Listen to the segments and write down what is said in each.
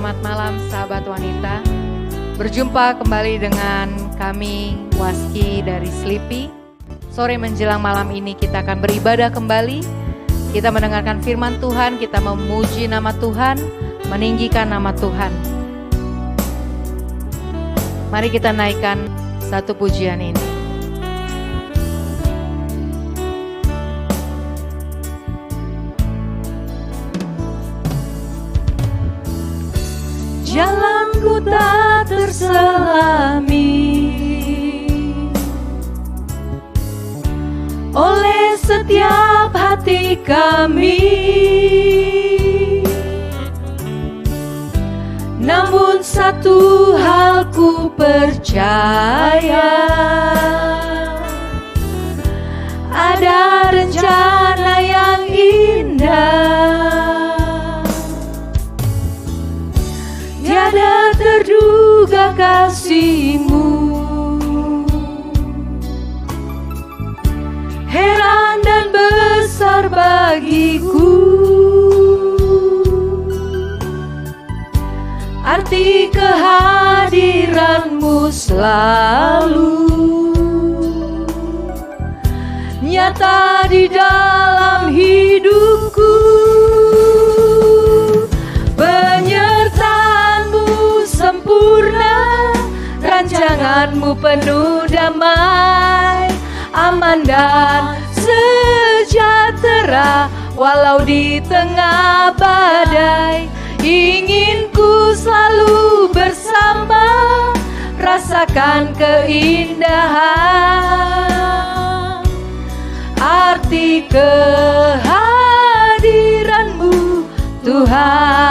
Selamat malam sahabat wanita. Berjumpa kembali dengan kami Waski dari Sleepy. Sore menjelang malam ini kita akan beribadah kembali. Kita mendengarkan firman Tuhan, kita memuji nama Tuhan, meninggikan nama Tuhan. Mari kita naikkan satu pujian ini. Jalanku tak terselami oleh setiap hati kami, namun satu hal ku percaya, ada rencana yang indah. Tiada terduga kasih-Mu, heran dan besar bagiku. Arti kehadiran-Mu selalu nyata di dalam hidupku. Sempurna, rancangan-Mu penuh damai, aman dan sejahtera. Walau di tengah badai, ingin ku selalu bersama, rasakan keindahan arti kehadiran-Mu Tuhan.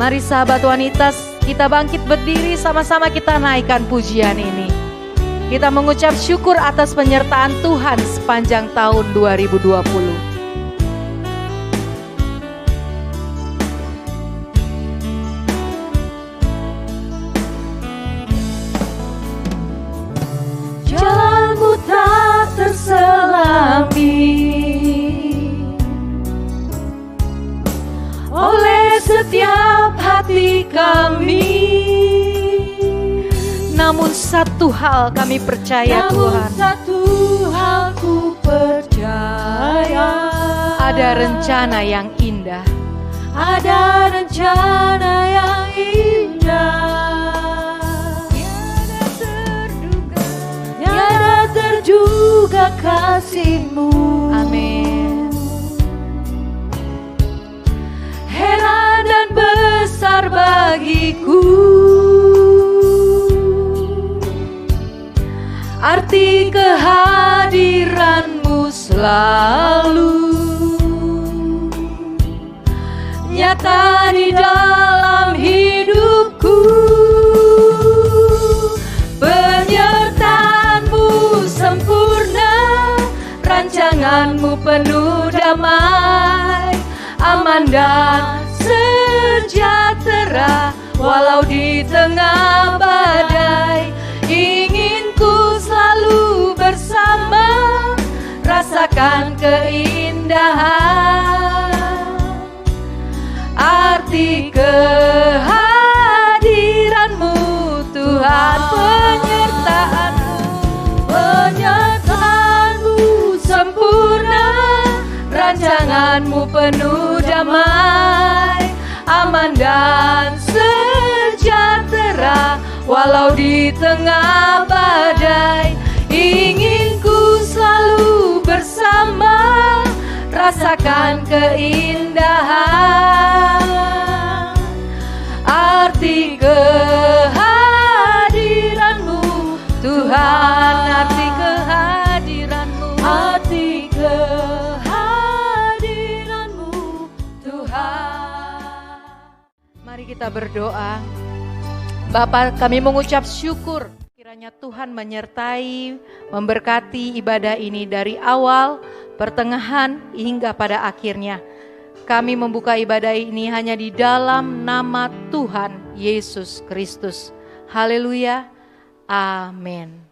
Mari sahabat wanita, kita bangkit berdiri, sama-sama kita naikkan pujian ini. Kita mengucap syukur atas penyertaan Tuhan sepanjang tahun 2020. Jalanmu tak terselami oleh setiap hati kami, namun satu hal kami percaya Tuhan, satu hal ku percaya, ada rencana yang indah, ada rencana yang indah. Tiada terduga kasih-Mu. Amin. Heran dan besar bagiku, arti kehadiran-Mu selalu nyata di dalam hidup. hidupku. Penyertaan-Mu sempurna, rancangan-Mu penuh damai, aman dan sejahtera walau di tengah badai. Ingin ku selalu bersama, rasakan keindahan arti kehadiran-Mu Tuhan. Penyertaan-Mu sempurna, rancangan-Mu penuh damai, aman dan sejahtera walau di tengah badai. Ingin ku selalu bersama, rasakan keindahan arti kehadiran-Mu Tuhan. Arti kehadiran-Mu, arti kehadiran-Mu Tuhan. Mari kita berdoa. Bapa, kami mengucap syukur kiranya Tuhan menyertai, memberkati ibadah ini dari awal, pertengahan, hingga pada akhirnya. Kami membuka ibadah ini hanya di dalam nama Tuhan Yesus Kristus. Haleluya, amin.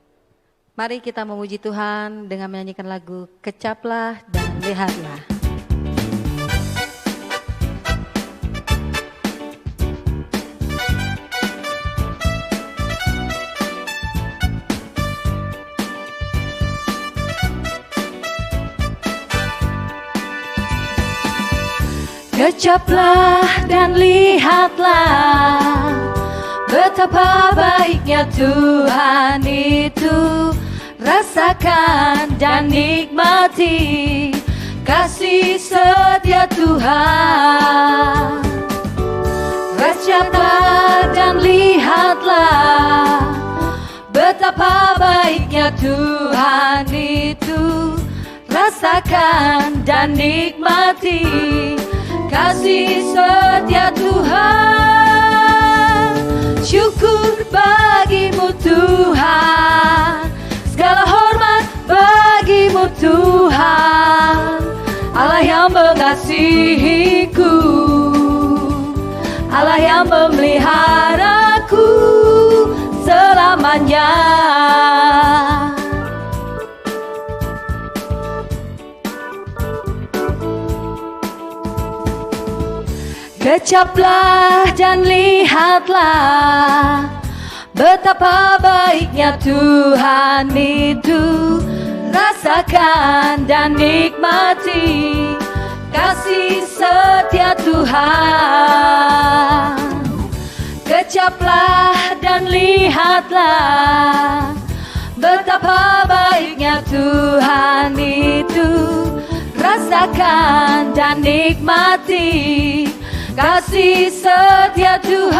Mari kita memuji Tuhan dengan menyanyikan lagu Kecaplah dan Lihatlah. Kecaplah dan lihatlah betapa baiknya Tuhan itu. Rasakan dan nikmati kasih setia Tuhan. Kecaplah dan lihatlah betapa baiknya Tuhan itu. Rasakan dan nikmati kasih setia Tuhan. Syukur bagimu Tuhan, segala hormat bagimu Tuhan. Allah yang mengasihiku, Allah yang memeliharaku selamanya. Kecaplah dan lihatlah betapa baiknya Tuhan itu. Rasakan dan nikmati kasih setia Tuhan. Kecaplah dan lihatlah betapa baiknya Tuhan itu. Rasakan dan nikmati kasih setia Tuhan.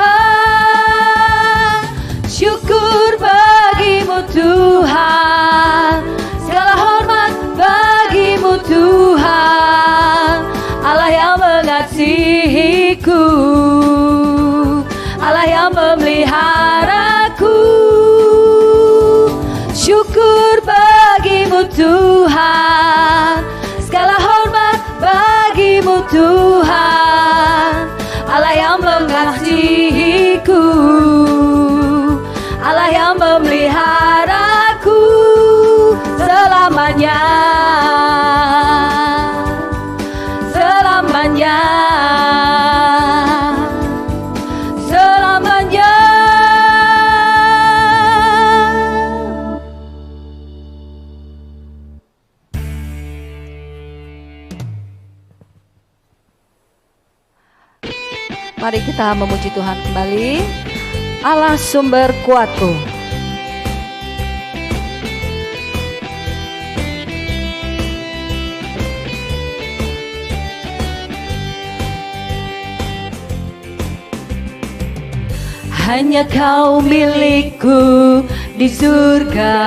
Syukur bagimu Tuhan, segala hormat bagimu Tuhan. Allah yang mengasihiku, Allah yang memeliharaku. Syukur bagimu Tuhan, segala hormat bagimu Tuhan. Allah yang mengasihiku, Allah yang memeliharaku selamanya. Selamanya, selamanya. Mari kita memuji Tuhan kembali. Allah sumber kuatku. Hanya Kau milikku di surga.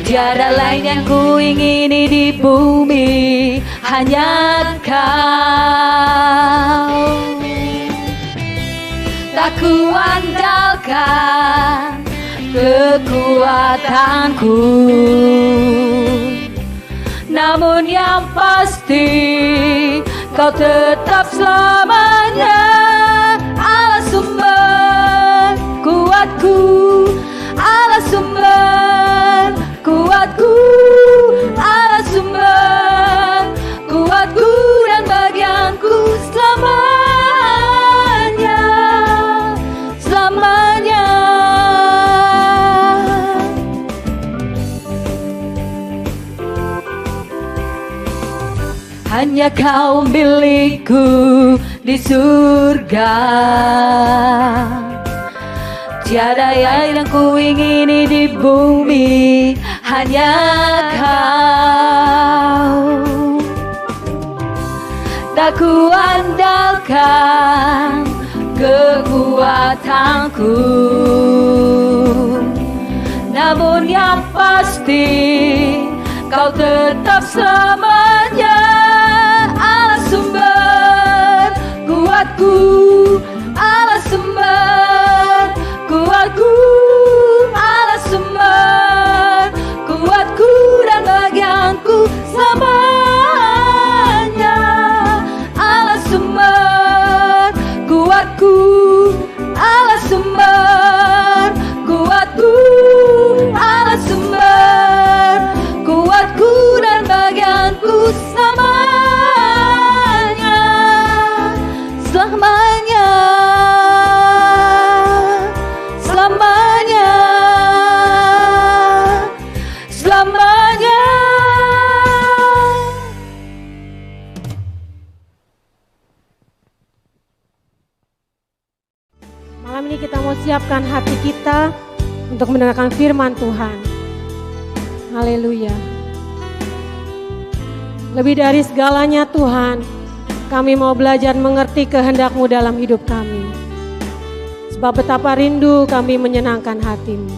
Tiada lain yang ku ingini di bumi, hanya Kau. ku andalkan kekuatanku. Namun yang pasti Kau tetap selamanya Allah sumber kuatku, Allah sumber kuatku, Allah sumber kuatku dan bagianku selamanya, selamanya. Hanya Kau milikku di surga. Tiada yang ku ingini di bumi, hanya Kau. Tak ku andalkan kekuatanku, namun yang pasti Kau tetap selamanya Allah sumber kuatku, Allah sumber kuatku, Allah sumber kuatku dan bagianku selamanya. Allah sumber kuatku, Allah sumber kuatku, Allah sumber kuatku dan bagianku selamanya, selamanya, selamanya, selamanya. Malam ini kita mau siapkan hati kita untuk mendengarkan firman Tuhan. Haleluya. Lebih dari segalanya Tuhan, kami mau belajar mengerti kehendak-Mu dalam hidup kami. Sebab betapa rindu kami menyenangkan hati-Mu.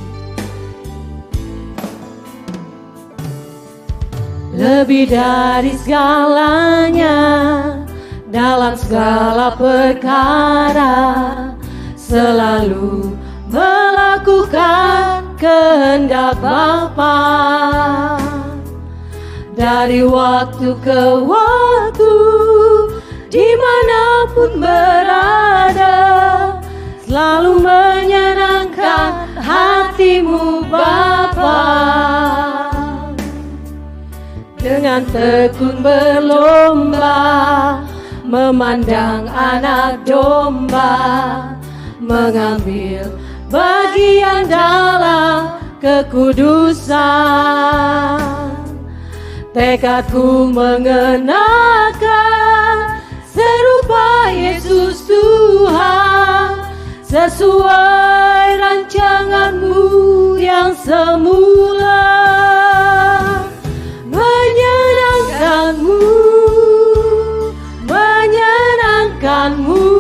Lebih dari segalanya, dalam segala perkara, selalu melakukan kehendak Bapa. Dari waktu ke waktu, dimanapun berada, selalu menyenangkan hati-Mu Bapa. Dengan tekun berlomba, memandang anak domba, mengambil bagian dalam kekudusan. Tekadku mengenakan serupa Yesus Tuhan, sesuai rancangan-Mu yang semula. Menyenangkan-Mu, menyenangkan-Mu,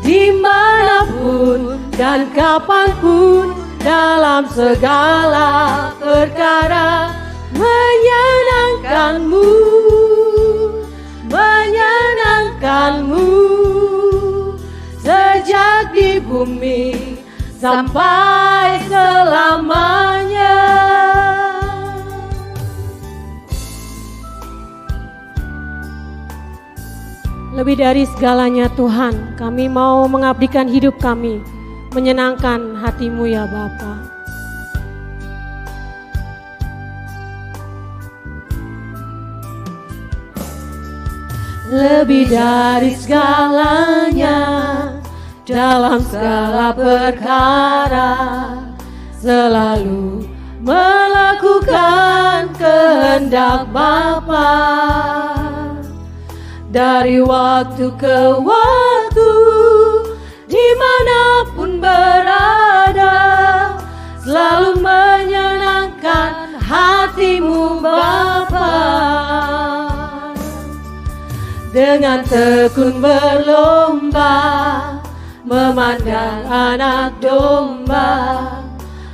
dimanapun dan kapanpun, dalam segala perkara. Menyenangkan-Mu, menyenangkan-Mu, sejak di bumi sampai selamanya. Lebih dari segalanya Tuhan, kami mau mengabdikan hidup kami, menyenangkan hati-Mu ya Bapa. Lebih dari segalanya, dalam segala perkara, selalu melakukan kehendak Bapa. Dari waktu ke waktu, dimanapun berada, selalu menyenangkan hati-Mu Bapa. Dengan tekun berlomba, memandang anak domba,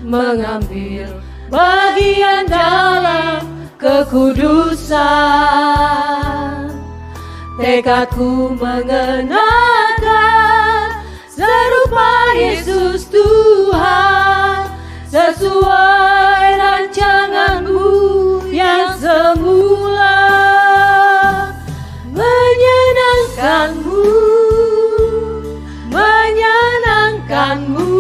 mengambil bagian dalam kekudusan. Tekadku mengenakan serupa Yesus Tuhan, sesuai rancangan-Mu yang semula, menyenangkan-Mu, menyenangkan-Mu,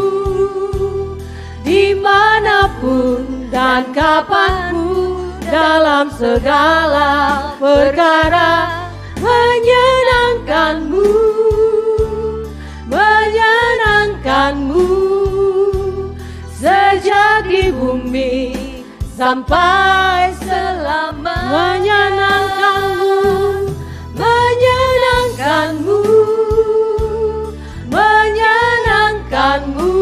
dimanapun dan kapanpun, dalam segala perkara, menyenangkan-Mu, menyenangkan-Mu, sejak di bumi sampai selamanya. Menyenangkan-Mu, menyenangkan-Mu, menyenangkan-Mu,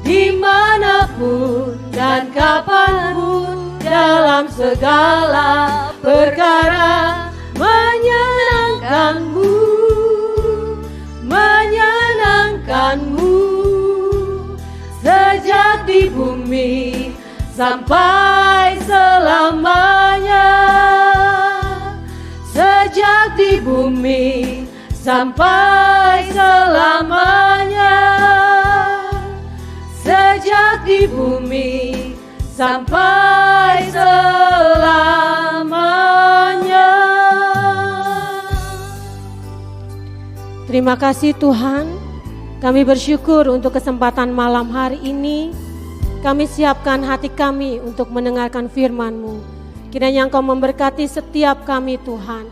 dimanapun dan kapanpun, dalam segala perkara, menyenangkan-Mu, menyenangkan-Mu, sejak di bumi sampai selamanya, sejak di bumi sampai selamanya, sejak di bumi sampai selamanya. Terima kasih Tuhan, kami bersyukur untuk kesempatan malam hari ini. Kami siapkan hati kami untuk mendengarkan firman-Mu. Kiranya Engkau memberkati setiap kami Tuhan.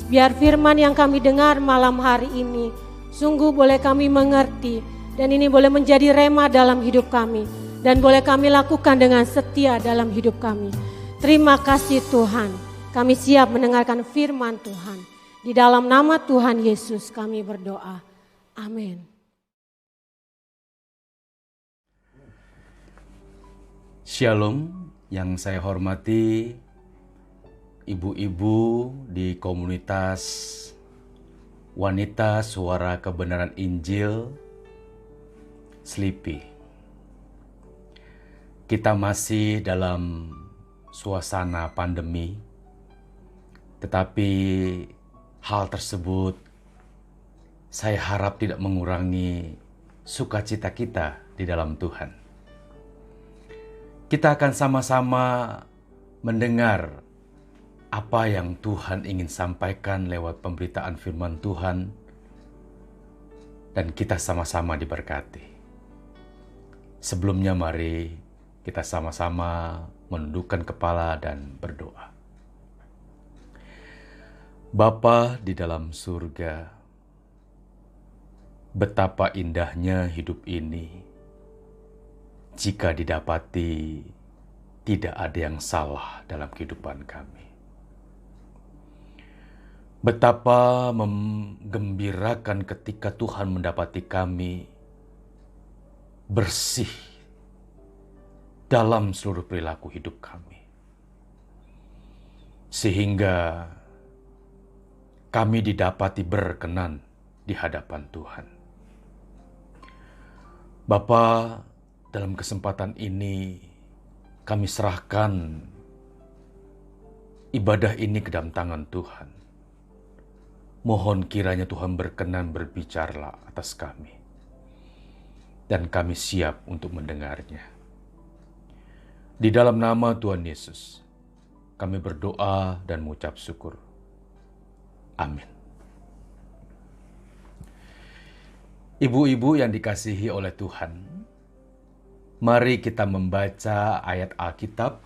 Biar firman yang kami dengar malam hari ini sungguh boleh kami mengerti, dan ini boleh menjadi rema dalam hidup kami, dan boleh kami lakukan dengan setia dalam hidup kami. Terima kasih Tuhan, kami siap mendengarkan firman Tuhan. Di dalam nama Tuhan Yesus kami berdoa. Amin. Shalom yang saya hormati ibu-ibu di komunitas Wanita Suara Kebenaran Injil Sleepy. Kita masih dalam suasana pandemi, tetapi hal tersebut saya harap tidak mengurangi sukacita kita di dalam Tuhan. Kita akan sama-sama mendengar apa yang Tuhan ingin sampaikan lewat pemberitaan firman Tuhan, dan kita sama-sama diberkati. Sebelumnya mari kita sama-sama menundukkan kepala dan berdoa. Bapa di dalam surga, betapa indahnya hidup ini jika didapati tidak ada yang salah dalam kehidupan kami. Betapa menggembirakan ketika Tuhan mendapati kami bersih dalam seluruh perilaku hidup kami, sehingga kami didapati berkenan di hadapan Tuhan. Bapa, dalam kesempatan ini kami serahkan ibadah ini ke dalam tangan Tuhan. Mohon kiranya Tuhan berkenan berbicara atas kami, dan kami siap untuk mendengarnya. Di dalam nama Tuhan Yesus, kami berdoa dan mengucap syukur. Amin. Ibu-ibu yang dikasihi oleh Tuhan, mari kita membaca ayat Alkitab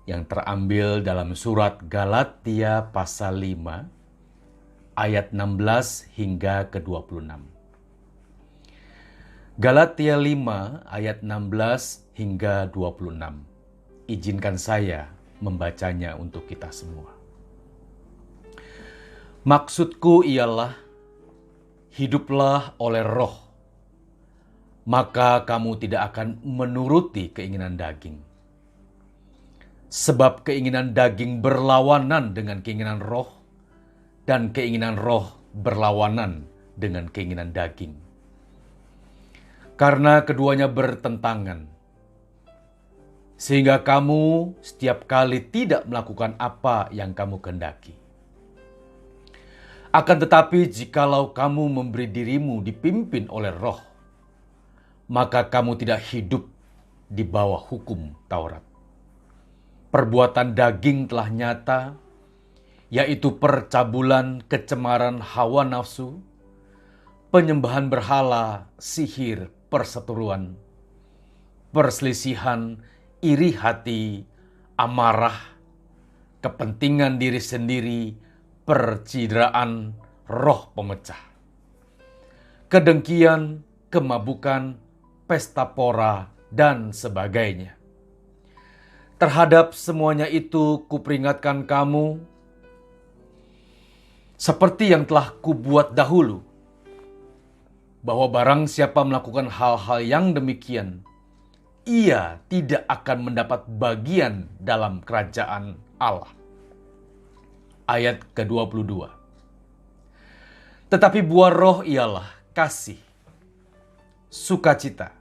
yang terambil dalam surat Galatia pasal 5 ayat 16 hingga ke-26. Galatia 5 ayat 16 hingga 26. Izinkan saya membacanya untuk kita semua. Maksudku ialah, hiduplah oleh Roh, maka kamu tidak akan menuruti keinginan daging. Sebab keinginan daging berlawanan dengan keinginan Roh, dan keinginan Roh berlawanan dengan keinginan daging. Karena keduanya bertentangan, sehingga kamu setiap kali tidak melakukan apa yang kamu kehendaki. Akan tetapi jikalau kamu memberi dirimu dipimpin oleh Roh, maka kamu tidak hidup di bawah hukum Taurat. Perbuatan daging telah nyata, yaitu percabulan, kecemaran hawa nafsu, penyembahan berhala, sihir, perseteruan, perselisihan, iri hati, amarah, kepentingan diri sendiri, percideraan, roh pemecah, kedengkian, kemabukan, pesta pora, dan sebagainya. Terhadap semuanya itu kuperingatkan kamu, seperti yang telah kubuat dahulu, bahwa barang siapa melakukan hal-hal yang demikian, ia tidak akan mendapat bagian dalam kerajaan Allah. Ayat ke-22. Tetapi buah roh ialah kasih, sukacita,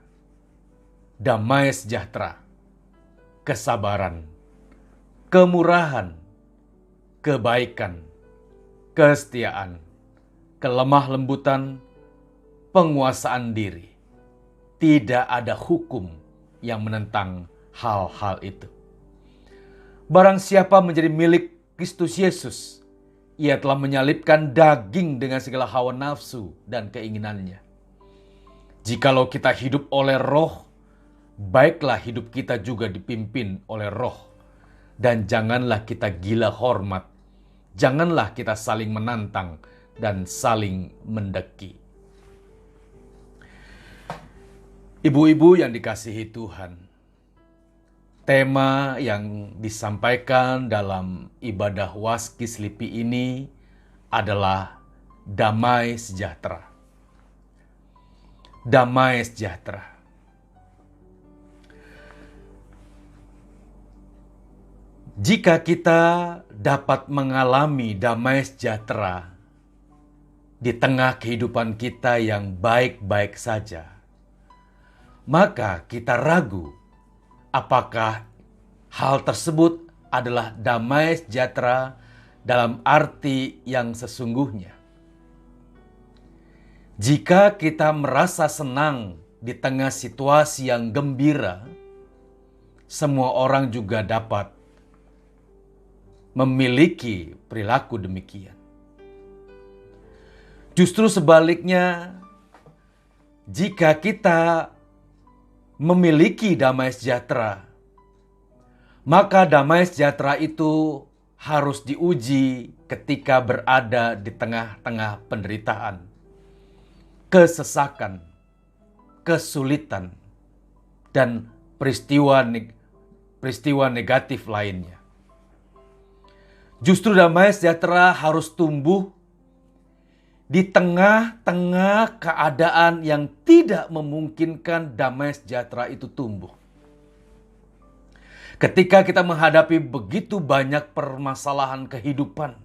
damai sejahtera, kesabaran, kemurahan, kebaikan, kesetiaan, kelemah lembutan, penguasaan diri. Tidak ada hukum yang menentang hal-hal itu. Barang siapa menjadi milik Kristus Yesus, ia telah menyalibkan daging dengan segala hawa nafsu dan keinginannya. Jikalau kita hidup oleh Roh, baiklah hidup kita juga dipimpin oleh Roh. Dan janganlah kita gila hormat, janganlah kita saling menantang dan saling mendeki. Ibu-ibu yang dikasihi Tuhan, tema yang disampaikan dalam ibadah Waski Slipi ini adalah damai sejahtera. Damai sejahtera. Jika kita dapat mengalami damai sejahtera di tengah kehidupan kita yang baik-baik saja, maka kita ragu apakah hal tersebut adalah damai sejahtera dalam arti yang sesungguhnya. Jika kita merasa senang di tengah situasi yang gembira, semua orang juga dapat memiliki perilaku demikian. Justru sebaliknya, jika kita memiliki damai sejahtera, maka damai sejahtera itu harus diuji ketika berada di tengah-tengah penderitaan, kesesakan, kesulitan, dan peristiwa negatif lainnya. Justru damai sejahtera harus tumbuh di tengah-tengah keadaan yang tidak memungkinkan damai sejahtera itu tumbuh. Ketika kita menghadapi begitu banyak permasalahan kehidupan,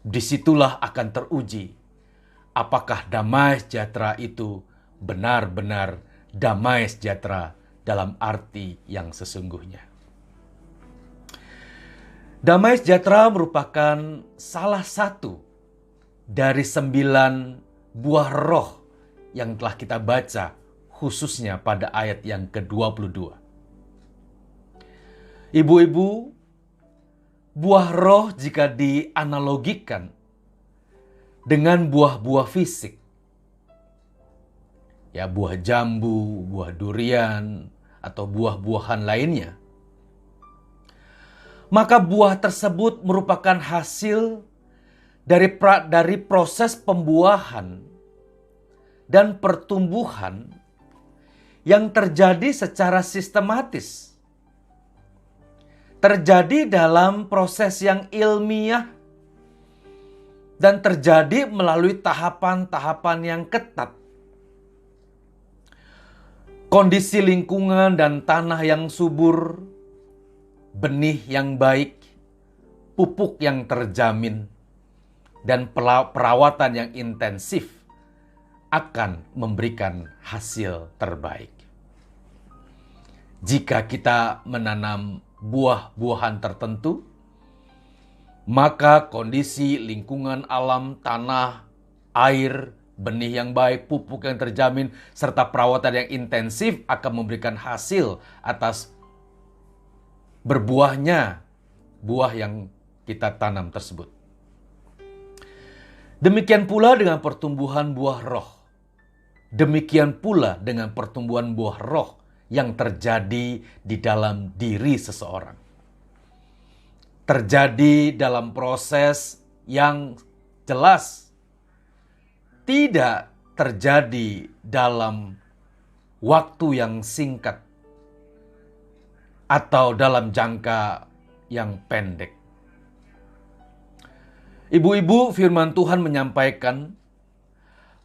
disitulah akan teruji apakah damai sejahtera itu benar-benar damai sejahtera dalam arti yang sesungguhnya. Damai sejahtera merupakan salah satu dari 9 buah roh yang telah kita baca, khususnya pada ayat yang ke-22. Ibu-ibu, buah roh jika dianalogikan dengan buah-buah fisik, ya buah jambu, buah durian, atau buah-buahan lainnya, maka buah tersebut merupakan hasil dari proses pembuahan dan pertumbuhan yang terjadi secara sistematis. Terjadi dalam proses yang ilmiah dan terjadi melalui tahapan-tahapan yang ketat. Kondisi lingkungan dan tanah yang subur, benih yang baik, pupuk yang terjamin, dan perawatan yang intensif akan memberikan hasil terbaik. Jika kita menanam buah-buahan tertentu, maka kondisi lingkungan alam, tanah, air, benih yang baik, pupuk yang terjamin, serta perawatan yang intensif akan memberikan hasil atas berbuahnya buah yang kita tanam tersebut. Demikian pula dengan pertumbuhan buah roh. Demikian pula dengan pertumbuhan buah roh yang terjadi di dalam diri seseorang. Terjadi dalam proses yang jelas. Tidak terjadi dalam waktu yang singkat atau dalam jangka yang pendek. Ibu-ibu, firman Tuhan menyampaikan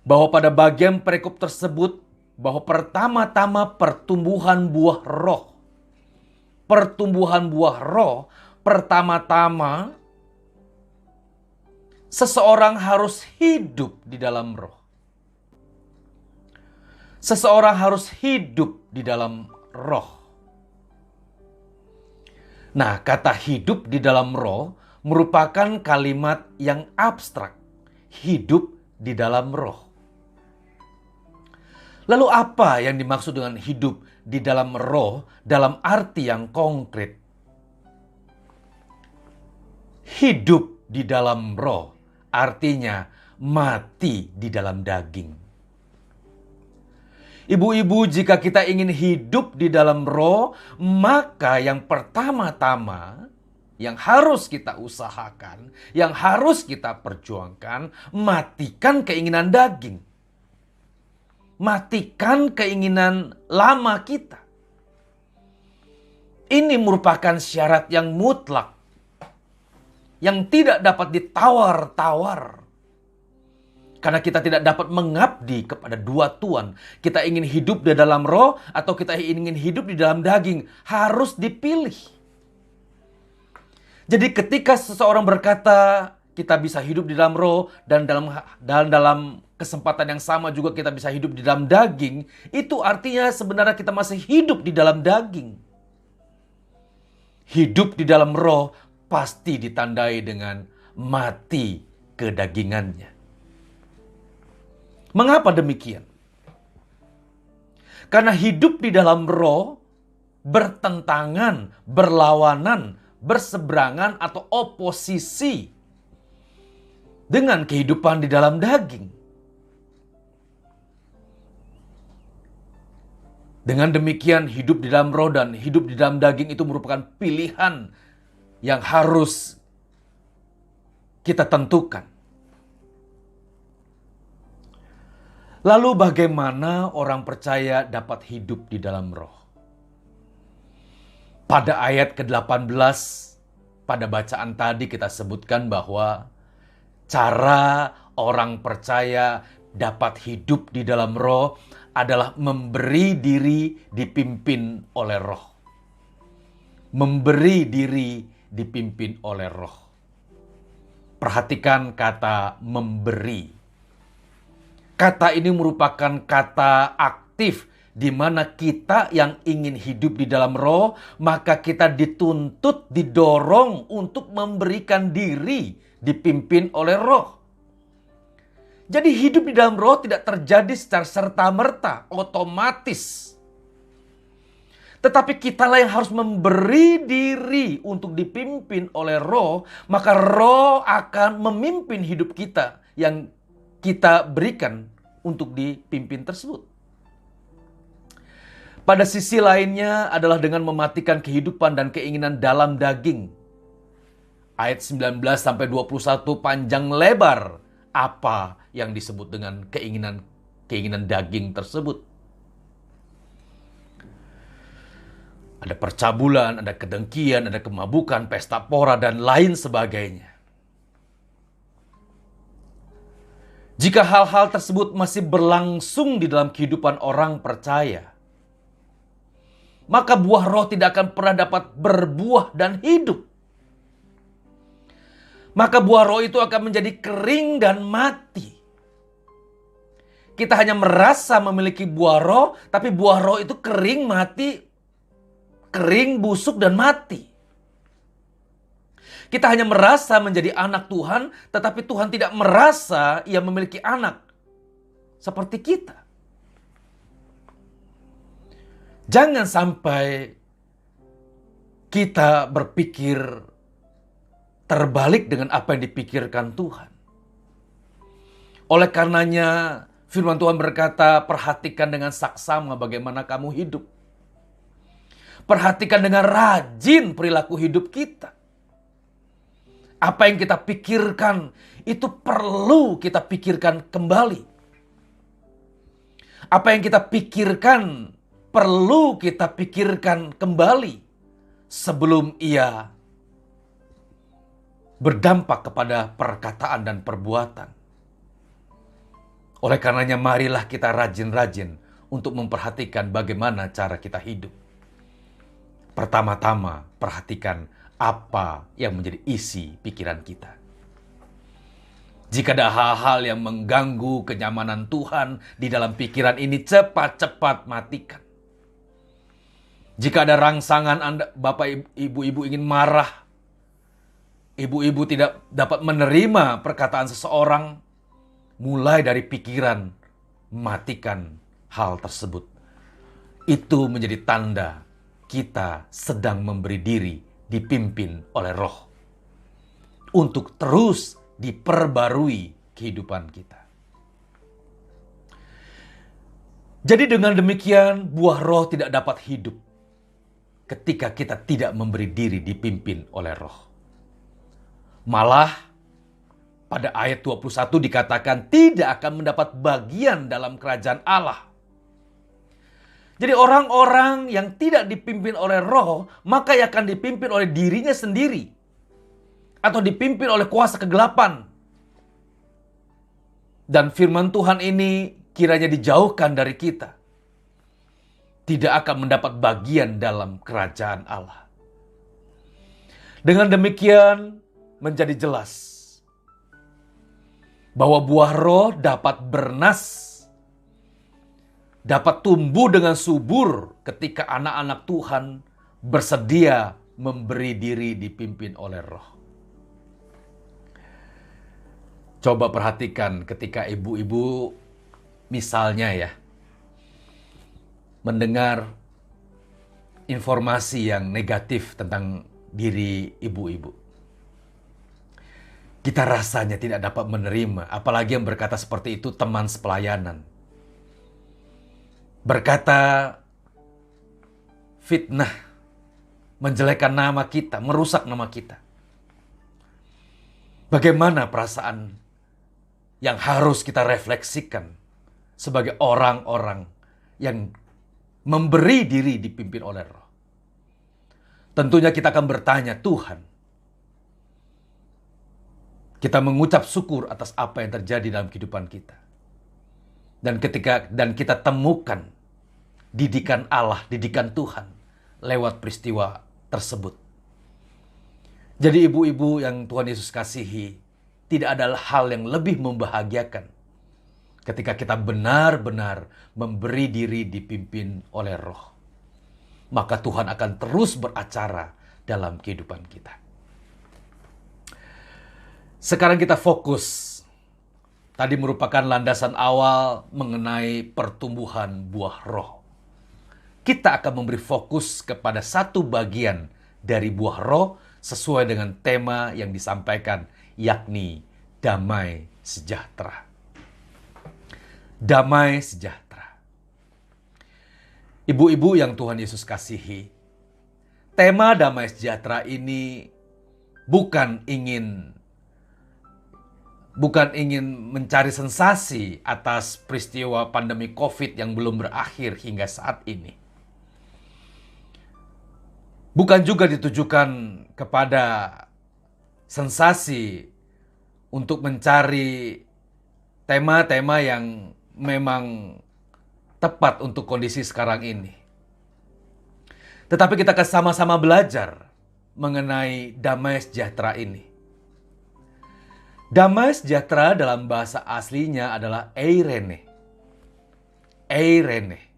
bahwa pada bagian perikop tersebut, bahwa pertama-tama pertumbuhan buah roh. Pertumbuhan buah roh, pertama-tama seseorang harus hidup di dalam roh. Seseorang harus hidup di dalam roh. Nah, kata hidup di dalam roh merupakan kalimat yang abstrak. Hidup di dalam roh. Lalu apa yang dimaksud dengan hidup di dalam roh dalam arti yang konkret? Hidup di dalam roh artinya mati di dalam daging. Ibu-ibu, jika kita ingin hidup di dalam roh, maka yang pertama-tama yang harus kita usahakan, yang harus kita perjuangkan, matikan keinginan daging. Matikan keinginan lama kita. Ini merupakan syarat yang mutlak, yang tidak dapat ditawar-tawar. Karena kita tidak dapat mengabdi kepada dua tuan. Kita ingin hidup di dalam roh atau kita ingin hidup di dalam daging. Harus dipilih. Jadi ketika seseorang berkata kita bisa hidup di dalam roh dan dalam kesempatan yang sama juga kita bisa hidup di dalam daging, itu artinya sebenarnya kita masih hidup di dalam daging. Hidup di dalam roh pasti ditandai dengan mati kedagingannya. Mengapa demikian? Karena hidup di dalam roh bertentangan, berlawanan, berseberangan atau oposisi dengan kehidupan di dalam daging. Dengan demikian hidup di dalam roh dan hidup di dalam daging itu merupakan pilihan yang harus kita tentukan. Lalu bagaimana orang percaya dapat hidup di dalam roh? Pada ayat ke-18, pada bacaan tadi kita sebutkan bahwa cara orang percaya dapat hidup di dalam roh adalah memberi diri dipimpin oleh roh. Memberi diri dipimpin oleh roh. Perhatikan kata memberi. Kata ini merupakan kata aktif di mana kita yang ingin hidup di dalam roh, maka kita dituntut, didorong untuk memberikan diri dipimpin oleh roh. Jadi hidup di dalam roh tidak terjadi secara serta-merta, otomatis. Tetapi kitalah yang harus memberi diri untuk dipimpin oleh roh, maka roh akan memimpin hidup kita yang kita berikan untuk dipimpin tersebut. Pada sisi lainnya adalah dengan mematikan kehidupan dan keinginan dalam daging. Ayat 19-21 panjang lebar apa yang disebut dengan keinginan daging tersebut. Ada percabulan, ada kedengkian, ada kemabukan, pesta pora, dan lain sebagainya. Jika hal-hal tersebut masih berlangsung di dalam kehidupan orang percaya, maka buah roh tidak akan pernah dapat berbuah dan hidup. Maka buah roh itu akan menjadi kering dan mati. Kita hanya merasa memiliki buah roh, tapi buah roh itu kering, mati, kering, busuk, dan mati. Kita hanya merasa menjadi anak Tuhan, tetapi Tuhan tidak merasa Ia memiliki anak seperti kita. Jangan sampai kita berpikir terbalik dengan apa yang dipikirkan Tuhan. Oleh karenanya, firman Tuhan berkata, perhatikan dengan saksama bagaimana kamu hidup. Perhatikan dengan rajin perilaku hidup kita. Apa yang kita pikirkan, itu perlu kita pikirkan kembali. Apa yang kita pikirkan, perlu kita pikirkan kembali sebelum ia berdampak kepada perkataan dan perbuatan. Oleh karenanya marilah kita rajin-rajin untuk memperhatikan bagaimana cara kita hidup. Pertama-tama perhatikan apa yang menjadi isi pikiran kita. Jika ada hal-hal yang mengganggu kenyamanan Tuhan di dalam pikiran ini, cepat-cepat matikan. Jika ada rangsangan Anda, Bapak, Ibu ingin marah, Ibu tidak dapat menerima perkataan seseorang, mulai dari pikiran, matikan hal tersebut. Itu menjadi tanda kita sedang memberi diri dipimpin oleh Roh untuk terus diperbarui kehidupan kita. Jadi dengan demikian buah Roh tidak dapat hidup ketika kita tidak memberi diri dipimpin oleh Roh. Malah pada ayat 21 dikatakan tidak akan mendapat bagian dalam kerajaan Allah. Jadi orang-orang yang tidak dipimpin oleh Roh, maka ia akan dipimpin oleh dirinya sendiri. Atau dipimpin oleh kuasa kegelapan. Dan firman Tuhan ini kiranya dijauhkan dari kita. Tidak akan mendapat bagian dalam kerajaan Allah. Dengan demikian menjadi jelas bahwa buah Roh dapat bernas, dapat tumbuh dengan subur ketika anak-anak Tuhan bersedia memberi diri dipimpin oleh Roh. Coba perhatikan ketika ibu-ibu misalnya ya, mendengar informasi yang negatif tentang diri ibu-ibu. Kita rasanya tidak dapat menerima, apalagi yang berkata seperti itu teman sepelayanan. Berkata fitnah, menjelekkan nama kita, merusak nama kita. Bagaimana perasaan yang harus kita refleksikan sebagai orang-orang yang memberi diri dipimpin oleh Roh? Tentunya kita akan bertanya, Tuhan, kita mengucap syukur atas apa yang terjadi dalam kehidupan kita. Dan kita temukan didikan Allah, didikan Tuhan lewat peristiwa tersebut. Jadi ibu-ibu yang Tuhan Yesus kasihi, tidak ada hal yang lebih membahagiakan ketika kita benar-benar memberi diri dipimpin oleh Roh. Maka Tuhan akan terus beracara dalam kehidupan kita. Sekarang kita fokus. Tadi merupakan landasan awal mengenai pertumbuhan buah Roh. Kita akan memberi fokus kepada satu bagian dari buah Roh sesuai dengan tema yang disampaikan, yakni damai sejahtera. Damai sejahtera. Ibu-ibu yang Tuhan Yesus kasihi, tema damai sejahtera ini bukan ingin mencari sensasi atas peristiwa pandemi COVID yang belum berakhir hingga saat ini. Bukan juga ditujukan kepada sensasi untuk mencari tema-tema yang memang tepat untuk kondisi sekarang ini. Tetapi kita akan sama-sama belajar mengenai damai sejahtera ini. Damai sejahtera dalam bahasa aslinya adalah eirene. Eirene.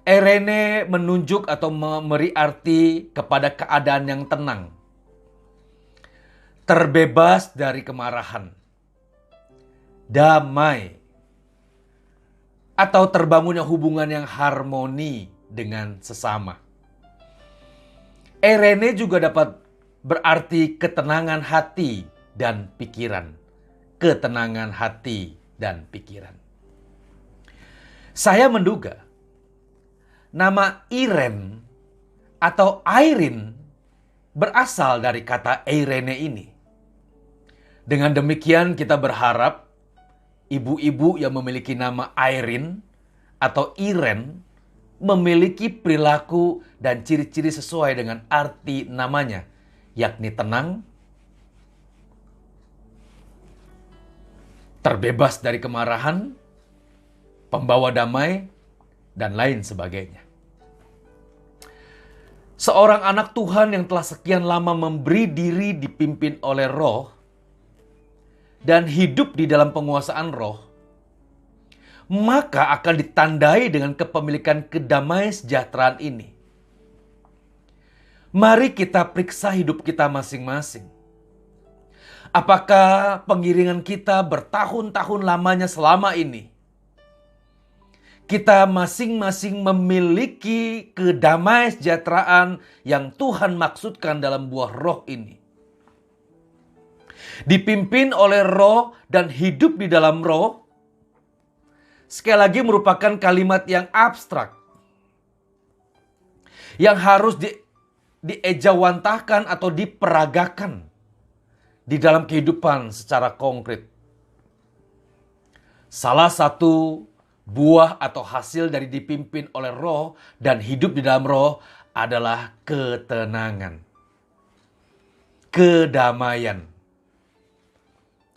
Eirene menunjuk atau memberi arti kepada keadaan yang tenang. terbebas dari kemarahan, damai, atau terbangunnya hubungan yang harmoni dengan sesama. Eirene juga dapat berarti ketenangan hati dan pikiran. Ketenangan hati dan pikiran. Saya menduga nama Iren atau Airin berasal dari kata Eirene ini. Dengan demikian kita berharap ibu-ibu yang memiliki nama Airin atau Iren memiliki perilaku dan ciri-ciri sesuai dengan arti namanya, yakni tenang, terbebas dari kemarahan, pembawa damai, dan lain sebagainya. Seorang anak Tuhan yang telah sekian lama memberi diri dipimpin oleh Roh dan hidup di dalam penguasaan Roh, maka akan ditandai dengan kepemilikan kedamaian sejahteraan ini. Mari kita periksa hidup kita masing-masing. Apakah pengiringan kita bertahun-tahun lamanya selama ini, kita masing-masing memiliki kedamaian sejahteraan yang Tuhan maksudkan dalam buah Roh ini. Dipimpin oleh Roh dan hidup di dalam Roh, sekali lagi merupakan kalimat yang abstrak, yang harus diejawantahkan atau diperagakan di dalam kehidupan secara konkret. Salah satu buah atau hasil dari dipimpin oleh Roh dan hidup di dalam Roh adalah ketenangan, kedamaian,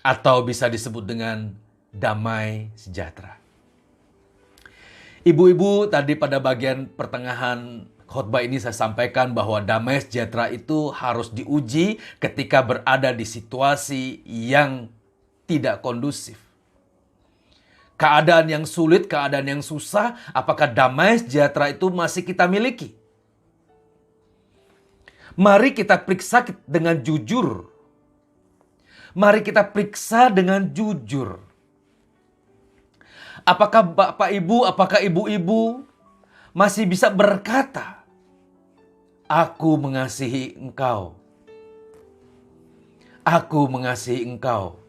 atau bisa disebut dengan damai sejahtera. Ibu-ibu, tadi pada bagian pertengahan khotbah ini saya sampaikan bahwa damai sejahtera itu harus diuji ketika berada di situasi yang tidak kondusif. Keadaan yang sulit, keadaan yang susah, apakah damai sejahtera itu masih kita miliki? Mari kita periksa dengan jujur. Mari kita periksa dengan jujur. Apakah Bapak Ibu, apakah Ibu-ibu masih bisa berkata, "Aku mengasihi engkau. Aku mengasihi engkau."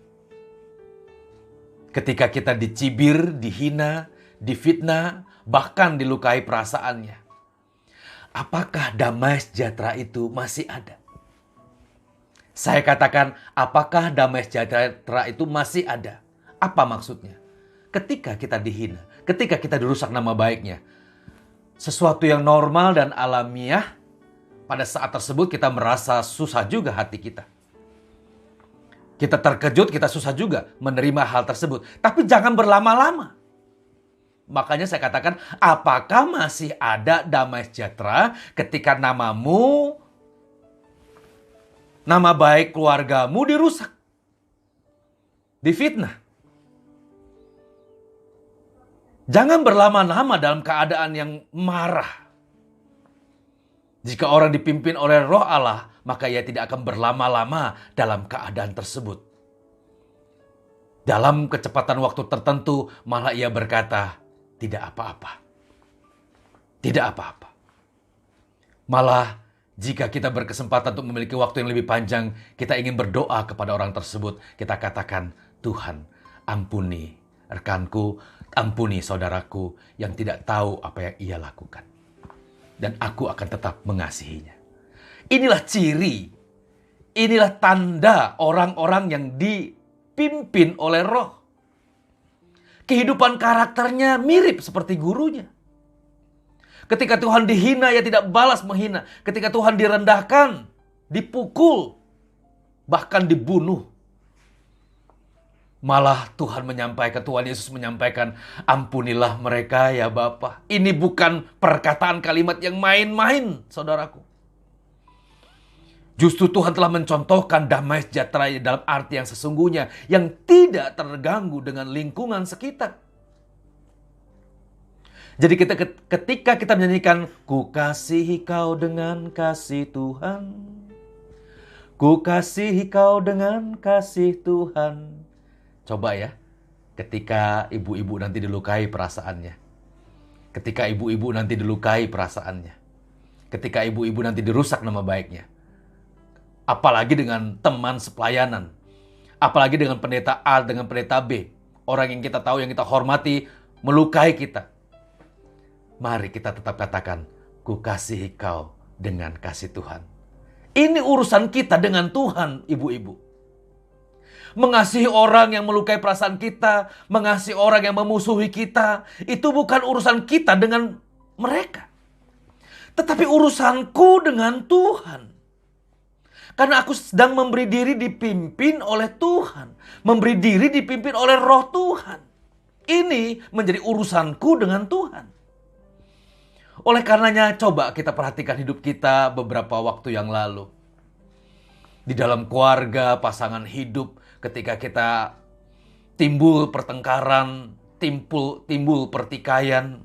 Ketika kita dicibir, dihina, difitnah, bahkan dilukai perasaannya. Apakah damai sejahtera itu masih ada? Saya katakan, apakah damai sejahtera itu masih ada? Apa maksudnya? Ketika kita dihina, ketika kita dirusak nama baiknya, sesuatu yang normal dan alamiah, pada saat tersebut kita merasa susah juga hati kita. Kita terkejut, kita susah juga menerima hal tersebut. Tapi jangan berlama-lama. Makanya saya katakan, apakah masih ada damai sejahtera ketika namamu, nama baik keluargamu dirusak, difitnah? Jangan berlama-lama dalam keadaan yang marah. Jika orang dipimpin oleh Roh Allah, maka ia tidak akan berlama-lama dalam keadaan tersebut. Dalam kecepatan waktu tertentu, malah ia berkata, tidak apa-apa. Tidak apa-apa. Malah, jika kita berkesempatan untuk memiliki waktu yang lebih panjang, kita ingin berdoa kepada orang tersebut. Kita katakan, Tuhan, ampuni rekanku, ampuni saudaraku yang tidak tahu apa yang ia lakukan. Dan aku akan tetap mengasihinya. Inilah ciri, inilah tanda orang-orang yang dipimpin oleh Roh. Kehidupan karakternya mirip seperti gurunya. Ketika Tuhan dihina, ia tidak balas menghina. Ketika Tuhan direndahkan, dipukul, bahkan dibunuh. Malah Tuhan Yesus menyampaikan, ampunilah mereka ya Bapa. Ini bukan perkataan kalimat yang main-main, saudaraku. Justru Tuhan telah mencontohkan damai sejahtera dalam arti yang sesungguhnya, yang tidak terganggu dengan lingkungan sekitar. Jadi ketika kita menyanyikan, ku kasihi kau dengan kasih Tuhan, Ku kasihi kau dengan kasih Tuhan. Coba ya, ketika ibu-ibu nanti dilukai perasaannya. Ketika ibu-ibu nanti dilukai perasaannya. Ketika ibu-ibu nanti dirusak nama baiknya. Apalagi dengan teman sepelayanan. Apalagi dengan pendeta A, dengan pendeta B. Orang yang kita tahu, yang kita hormati, melukai kita. Mari kita tetap katakan, ku kasihi kau dengan kasih Tuhan. Ini urusan kita dengan Tuhan, ibu-ibu. Mengasihi orang yang melukai perasaan kita, mengasihi orang yang memusuhi kita, itu bukan urusan kita dengan mereka. Tetapi urusanku dengan Tuhan. Karena aku sedang memberi diri dipimpin oleh Tuhan. Memberi diri dipimpin oleh Roh Tuhan. Ini menjadi urusanku dengan Tuhan. Oleh karenanya coba kita perhatikan hidup kita beberapa waktu yang lalu. Di dalam keluarga, pasangan hidup, ketika kita timbul pertengkaran, timbul pertikaian.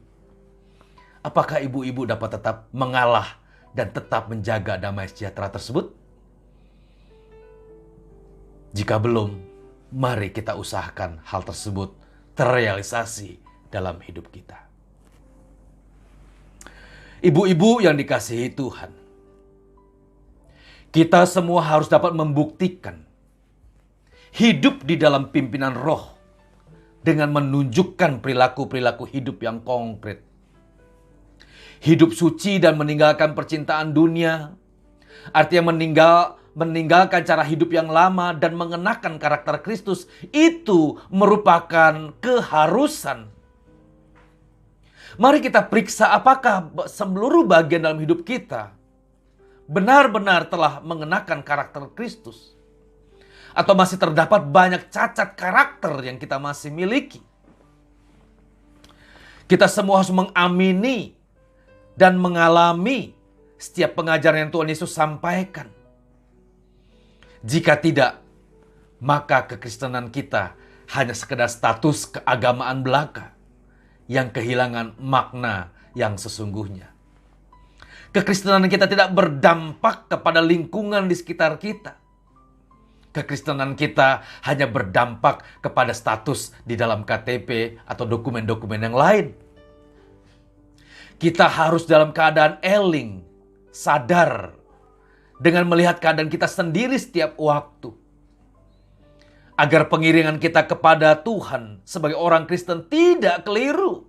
Apakah ibu-ibu dapat tetap mengalah dan tetap menjaga damai sejahtera tersebut? Jika belum, mari kita usahakan hal tersebut terrealisasi dalam hidup kita. Ibu-ibu yang dikasihi Tuhan, kita semua harus dapat membuktikan hidup di dalam pimpinan Roh dengan menunjukkan perilaku-perilaku hidup yang konkret. Hidup suci dan meninggalkan percintaan dunia, artinya meninggalkan cara hidup yang lama dan mengenakan karakter Kristus, itu merupakan keharusan. Mari kita periksa apakah seluruh bagian dalam hidup kita benar-benar telah mengenakan karakter Kristus. Atau masih terdapat banyak cacat karakter yang kita masih miliki. Kita semua harus mengamini dan mengalami setiap pengajaran yang Tuhan Yesus sampaikan. Jika tidak, maka kekristenan kita hanya sekedar status keagamaan belaka yang kehilangan makna yang sesungguhnya. Kekristenan kita tidak berdampak kepada lingkungan di sekitar kita. Kekristenan kita hanya berdampak kepada status di dalam KTP atau dokumen-dokumen yang lain. Kita harus dalam keadaan eling, sadar, dengan melihat keadaan kita sendiri setiap waktu. Agar pengiringan kita kepada Tuhan sebagai orang Kristen tidak keliru.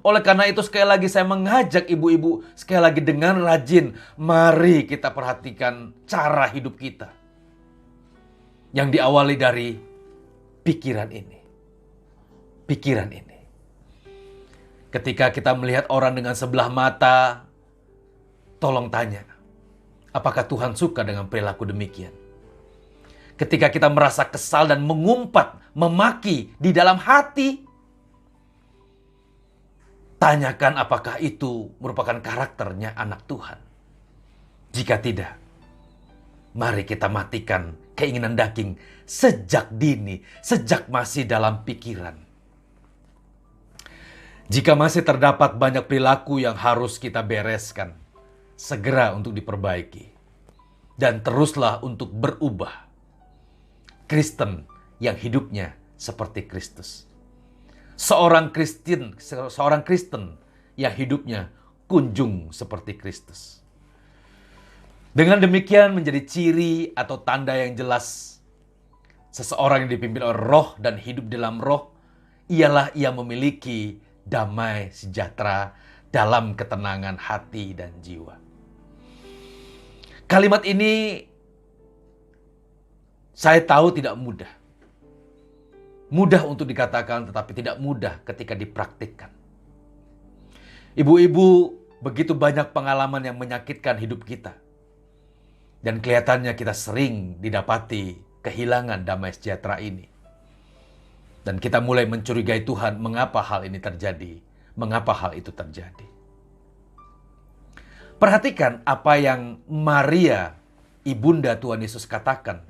Oleh karena itu sekali lagi saya mengajak ibu-ibu sekali lagi dengan rajin. Mari kita perhatikan cara hidup kita. Yang diawali dari pikiran ini. Pikiran ini. Ketika kita melihat orang dengan sebelah mata, tolong tanya, apakah Tuhan suka dengan perilaku demikian? Ketika kita merasa kesal dan mengumpat, memaki di dalam hati, tanyakan apakah itu merupakan karakternya anak Tuhan. Jika tidak, mari kita matikan keinginan daging sejak dini, sejak masih dalam pikiran. Jika masih terdapat banyak perilaku yang harus kita bereskan, segera untuk diperbaiki. Dan teruslah untuk berubah. Kristen yang hidupnya seperti Kristus. Seorang Kristen yang hidupnya kunjung seperti Kristus. Dengan demikian menjadi ciri atau tanda yang jelas seseorang yang dipimpin oleh Roh dan hidup dalam Roh ialah ia memiliki damai sejahtera dalam ketenangan hati dan jiwa. Kalimat ini saya tahu tidak mudah. Mudah untuk dikatakan tetapi tidak mudah ketika dipraktikkan. Ibu-ibu, begitu banyak pengalaman yang menyakitkan hidup kita. Dan kelihatannya kita sering didapati kehilangan damai sejahtera ini. Dan kita mulai mencurigai Tuhan, mengapa hal ini terjadi? Mengapa hal itu terjadi? Perhatikan apa yang Maria, ibunda Tuhan Yesus katakan.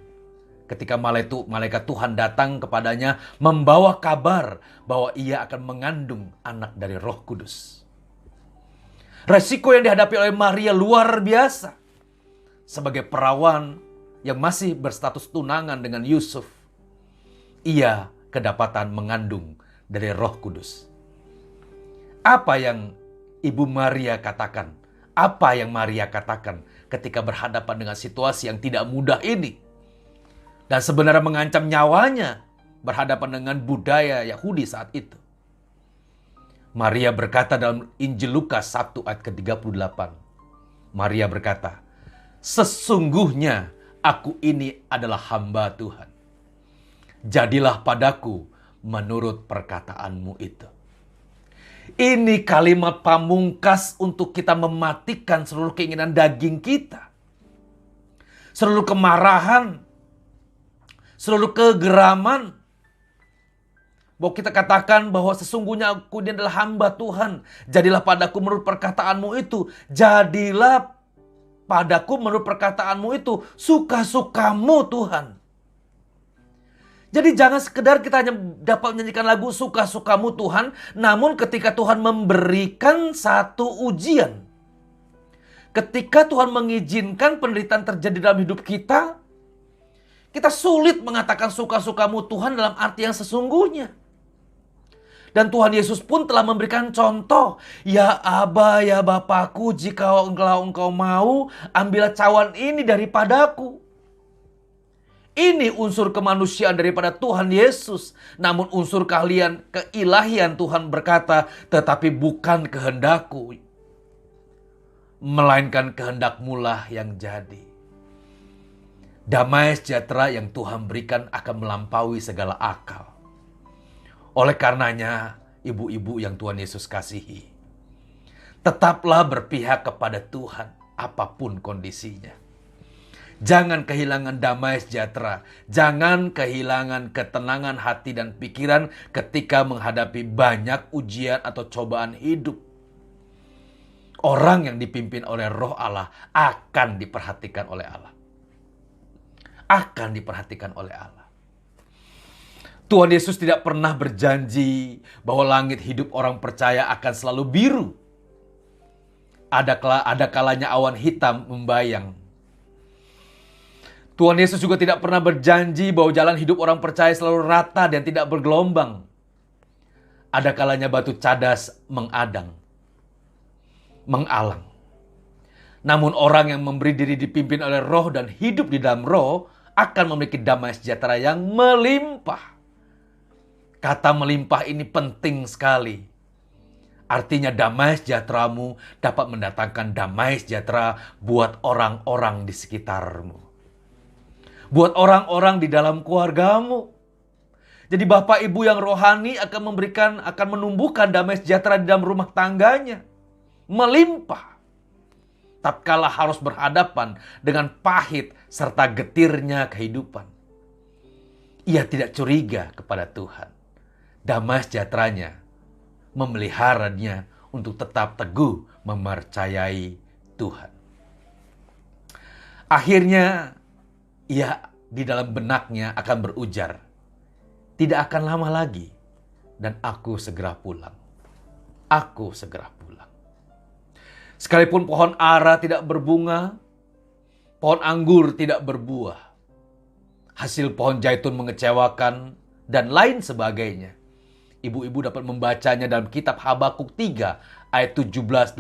Ketika malaikat Tuhan datang kepadanya membawa kabar bahwa ia akan mengandung anak dari Roh Kudus. Resiko yang dihadapi oleh Maria luar biasa. Sebagai perawan, yang masih berstatus tunangan dengan Yusuf, ia kedapatan mengandung dari Roh Kudus. Apa yang Ibu Maria katakan? Apa yang Maria katakan ketika berhadapan dengan situasi yang tidak mudah ini? Dan sebenarnya mengancam nyawanya berhadapan dengan budaya Yahudi saat itu. Maria berkata dalam Injil Lukas 1 ayat ke-38. Maria berkata, "Sesungguhnya aku ini adalah hamba Tuhan. Jadilah padaku menurut perkataanmu itu." Ini kalimat pamungkas untuk kita mematikan seluruh keinginan daging kita. Seluruh kemarahan, seluruh kegeraman. Bahwa kita katakan bahwa sesungguhnya aku ini adalah hamba Tuhan. Jadilah padaku menurut perkataanmu itu. Jadilah padaku menurut perkataanmu itu. Suka-sukamu Tuhan. Jadi jangan sekedar kita hanya dapat menyanyikan lagu suka-sukamu Tuhan. Namun ketika Tuhan memberikan satu ujian. Ketika Tuhan mengizinkan penderitaan terjadi dalam hidup kita. Kita sulit mengatakan suka-sukamu Tuhan dalam arti yang sesungguhnya. Dan Tuhan Yesus pun telah memberikan contoh. Ya Aba, ya Bapakku, jika engkau mau, ambillah cawan ini daripadaku. Ini unsur kemanusiaan daripada Tuhan Yesus. Namun unsur keilahian Tuhan berkata, tetapi bukan kehendakku, melainkan kehendak-Mulah yang jadi. Damai sejahtera yang Tuhan berikan akan melampaui segala akal. Oleh karenanya, ibu-ibu yang Tuhan Yesus kasihi, tetaplah berpihak kepada Tuhan apapun kondisinya. Jangan kehilangan damai sejahtera. Jangan kehilangan ketenangan hati dan pikiran ketika menghadapi banyak ujian atau cobaan hidup. Orang yang dipimpin oleh Roh Allah akan diperhatikan oleh Allah. Akan diperhatikan oleh Allah. Tuhan Yesus tidak pernah berjanji bahwa langit hidup orang percaya akan selalu biru. Ada kalanya awan hitam membayang. Tuhan Yesus juga tidak pernah berjanji bahwa jalan hidup orang percaya selalu rata dan tidak bergelombang. Ada kalanya batu cadas mengalang. Namun orang yang memberi diri dipimpin oleh Roh dan hidup di dalam Roh akan memiliki damai sejahtera yang melimpah. Kata melimpah ini penting sekali. Artinya damai sejahteramu dapat mendatangkan damai sejahtera buat orang-orang di sekitarmu. Buat orang-orang di dalam keluargamu. Jadi bapak ibu yang rohani akan menumbuhkan damai sejahtera di dalam rumah tangganya. Melimpah. Tatkala harus berhadapan dengan pahit serta getirnya kehidupan. Ia tidak curiga kepada Tuhan. Damai sejahteranya memeliharanya untuk tetap teguh mempercayai Tuhan. Akhirnya ia di dalam benaknya akan berujar, tidak akan lama lagi dan aku segera pulang. Aku segera pulang. Sekalipun pohon ara tidak berbunga, pohon anggur tidak berbuah, hasil pohon zaitun mengecewakan, dan lain sebagainya. Ibu-ibu dapat membacanya dalam kitab Habakuk 3 ayat 17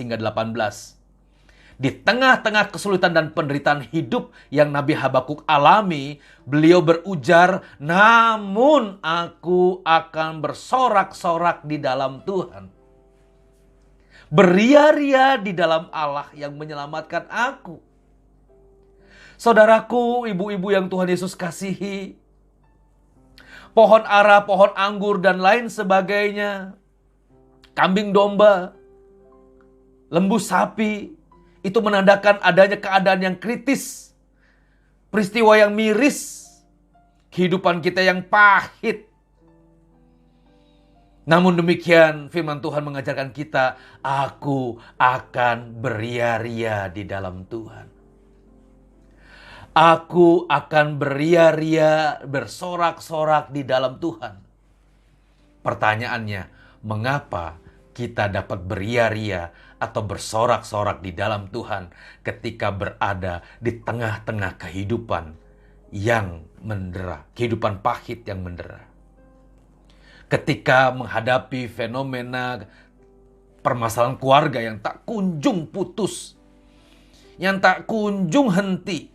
hingga 18. Di tengah-tengah kesulitan dan penderitaan hidup yang Nabi Habakuk alami, beliau berujar, namun aku akan bersorak-sorak di dalam Tuhan. Beria-ria di dalam Allah yang menyelamatkan aku. Saudaraku, ibu-ibu yang Tuhan Yesus kasihi, pohon ara, pohon anggur, dan lain sebagainya, kambing domba, lembu sapi, itu menandakan adanya keadaan yang kritis, peristiwa yang miris, kehidupan kita yang pahit. Namun demikian firman Tuhan mengajarkan kita, aku akan beria-ria di dalam Tuhan. Aku akan beria-ria, bersorak-sorak di dalam Tuhan. Pertanyaannya, mengapa kita dapat beria-ria atau bersorak-sorak di dalam Tuhan ketika berada di tengah-tengah kehidupan yang mendera, kehidupan pahit yang mendera. Ketika menghadapi fenomena permasalahan keluarga yang tak kunjung putus, yang tak kunjung henti.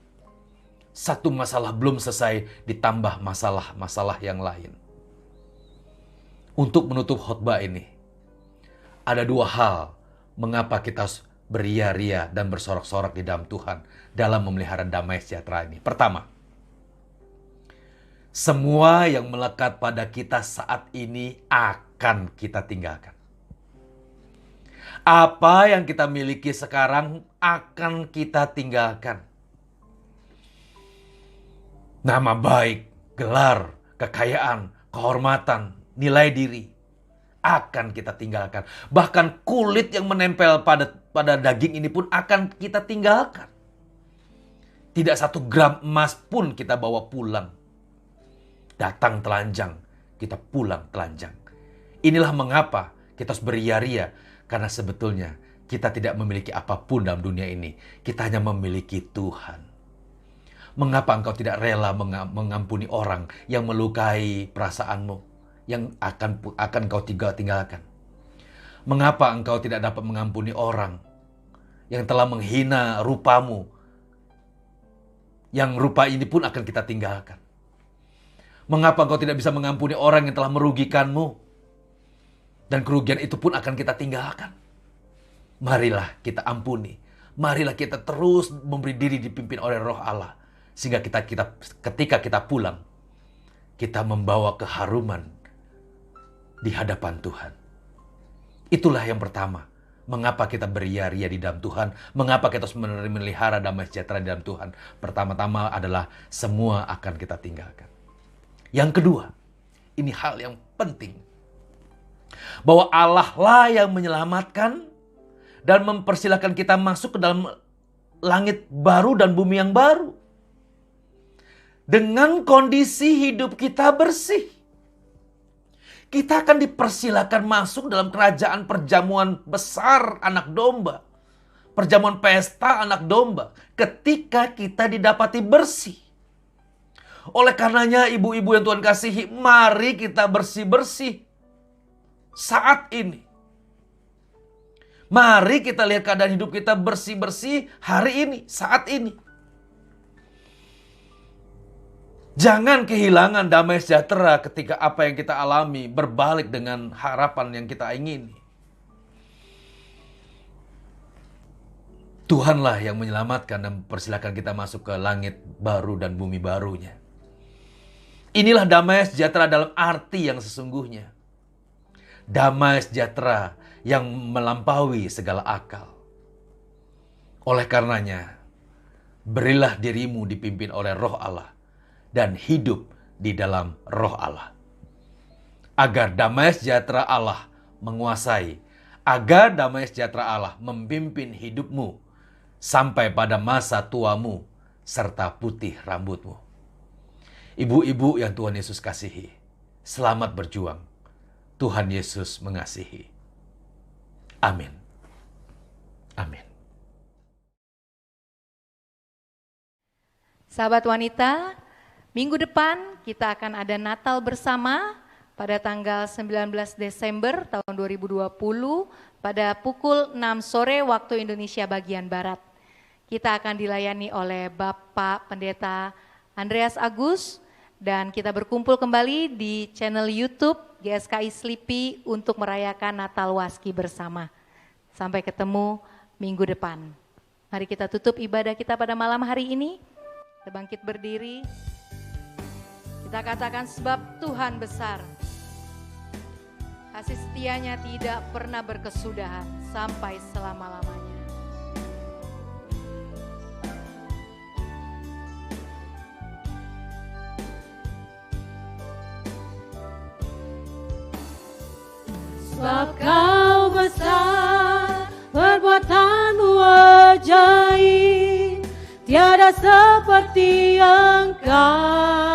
Satu masalah belum selesai, ditambah masalah-masalah yang lain. Untuk menutup khotbah ini, ada dua hal mengapa kita harus beria-ria dan bersorak-sorak di dalam Tuhan dalam memelihara damai sejahtera ini. Pertama, semua yang melekat pada kita saat ini akan kita tinggalkan. Apa yang kita miliki sekarang akan kita tinggalkan. Nama baik, gelar, kekayaan, kehormatan, nilai diri akan kita tinggalkan. Bahkan kulit yang menempel pada daging ini pun akan kita tinggalkan. Tidak 1 gram emas pun kita bawa pulang. Datang telanjang, kita pulang telanjang. Inilah mengapa kita harus beria-ria. Karena sebetulnya kita tidak memiliki apapun dalam dunia ini. Kita hanya memiliki Tuhan. Mengapa engkau tidak rela mengampuni orang yang melukai perasaanmu? Yang akan kau tinggalkan. Mengapa engkau tidak dapat mengampuni orang yang telah menghina rupamu? Yang rupa ini pun akan kita tinggalkan. Mengapa engkau tidak bisa mengampuni orang yang telah merugikanmu? Dan kerugian itu pun akan kita tinggalkan. Marilah kita ampuni. Marilah kita terus memberi diri dipimpin oleh Roh Allah. Sehingga ketika kita pulang, kita membawa keharuman di hadapan Tuhan. Itulah yang pertama. Mengapa kita beria-ria di dalam Tuhan? Mengapa kita harus memelihara damai sejahtera di dalam Tuhan? Pertama-tama adalah semua akan kita tinggalkan. Yang kedua, ini hal yang penting. Bahwa Allah lah yang menyelamatkan dan mempersilahkan kita masuk ke dalam langit baru dan bumi yang baru. Dengan kondisi hidup kita bersih. Kita akan dipersilakan masuk dalam kerajaan perjamuan besar anak domba. Perjamuan pesta anak domba. Ketika kita didapati bersih. Oleh karenanya ibu-ibu yang Tuhan kasihi, mari kita bersih-bersih. Saat ini. Mari kita lihat keadaan hidup kita bersih-bersih hari ini, saat ini. Jangan kehilangan damai sejahtera ketika apa yang kita alami berbalik dengan harapan yang kita ingini. Tuhanlah yang menyelamatkan dan mempersilahkan kita masuk ke langit baru dan bumi barunya. Inilah damai sejahtera dalam arti yang sesungguhnya. Damai sejahtera yang melampaui segala akal. Oleh karenanya, berilah dirimu dipimpin oleh Roh Allah. Dan hidup di dalam Roh Allah. Agar damai sejahtera Allah menguasai. Agar damai sejahtera Allah memimpin hidupmu. Sampai pada masa tuamu. Serta putih rambutmu. Ibu-ibu yang Tuhan Yesus kasihi. Selamat berjuang. Tuhan Yesus mengasihi. Amin. Amin. Sahabat wanita, minggu depan kita akan ada Natal bersama pada tanggal 19 Desember tahun 2020 pada pukul 6 sore waktu Indonesia bagian Barat. Kita akan dilayani oleh Bapak Pendeta Andreas Agus dan kita berkumpul kembali di channel YouTube GSKI Slipi untuk merayakan Natal Waski bersama. Sampai ketemu minggu depan. Mari kita tutup ibadah kita pada malam hari ini. Kita bangkit berdiri. Kita katakan sebab Tuhan besar. Kasih setianya tidak pernah berkesudahan sampai selama-lamanya. Sebab kau besar, perbuatanmu ajaib, tiada seperti Engkau.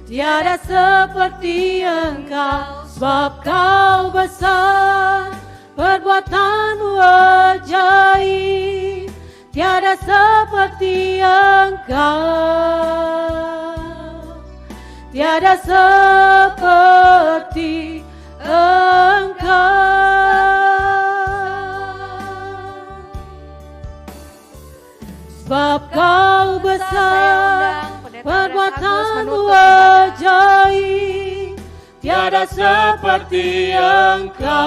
Tiada seperti Engkau, sebab kau besar, perbuatanmu ajaib, tiada seperti Engkau, tiada seperti Engkau. Sebab Kau besar, perbuatanmu ajaib, tiada seperti Engkau,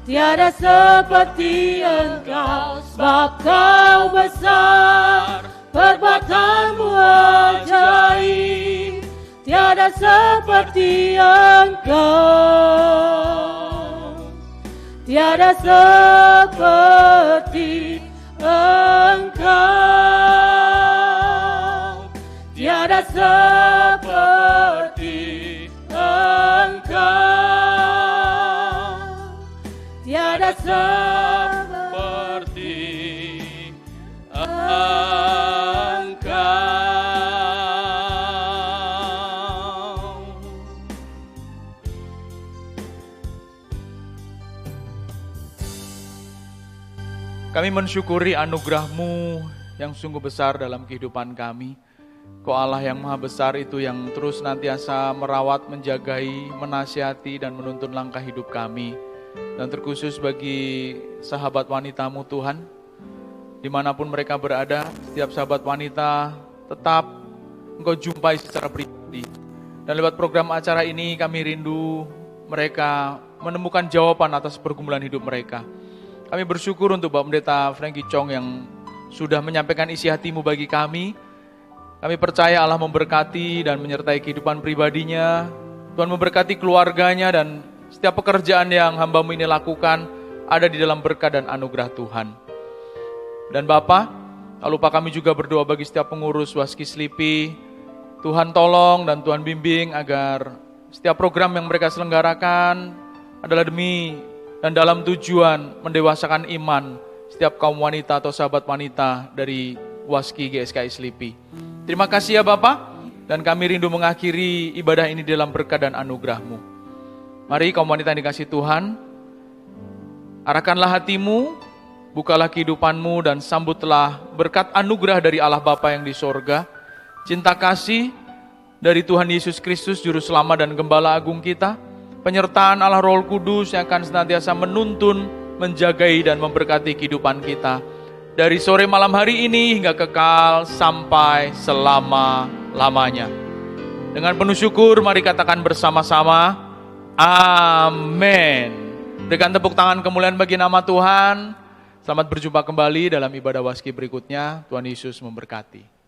tiada seperti Engkau. Sebab Kau besar, perbuatanmu ajaib, tiada seperti Engkau, tiada seperti Engkau, tiada seperti Engkau, tiada seperti Engkau. Kami mensyukuri anugerah-Mu yang sungguh besar dalam kehidupan kami. Kau Allah yang maha besar itu yang terus nantiasa merawat, menjagai, menasihati, dan menuntun langkah hidup kami. Dan terkhusus bagi sahabat wanita-Mu Tuhan, dimanapun mereka berada, setiap sahabat wanita tetap Engkau jumpai secara pribadi. Dan lewat program acara ini kami rindu mereka menemukan jawaban atas pergumulan hidup mereka. Kami bersyukur untuk Bapak Pendeta Frankie Chong yang sudah menyampaikan isi hati-Mu bagi kami. Kami percaya Allah memberkati dan menyertai kehidupan pribadinya. Tuhan memberkati keluarganya dan setiap pekerjaan yang hamba-Mu ini lakukan ada di dalam berkat dan anugerah Tuhan. Dan Bapa, tak lupa kami juga berdoa bagi setiap pengurus Waski Slipi. Tuhan tolong dan Tuhan bimbing agar setiap program yang mereka selenggarakan adalah demi dan dalam tujuan mendewasakan iman setiap kaum wanita atau sahabat wanita dari Waski GSKI Slipi. Terima kasih ya Bapak, dan kami rindu mengakhiri ibadah ini dalam berkat dan anugerah-Mu. Mari kaum wanita yang dikasihi Tuhan, arahkanlah hatimu, bukalah kehidupanmu, dan sambutlah berkat anugerah dari Allah Bapa yang di sorga, cinta kasih dari Tuhan Yesus Kristus, Juru Selamat dan Gembala Agung kita, penyertaan Allah Roh Kudus yang akan senantiasa menuntun, menjagai, dan memberkati kehidupan kita dari sore malam hari ini hingga kekal sampai selama-lamanya. Dengan penuh syukur, mari katakan bersama-sama, amin. Berikan tepuk tangan kemuliaan bagi nama Tuhan. Selamat berjumpa kembali dalam ibadah Waski berikutnya. Tuhan Yesus memberkati.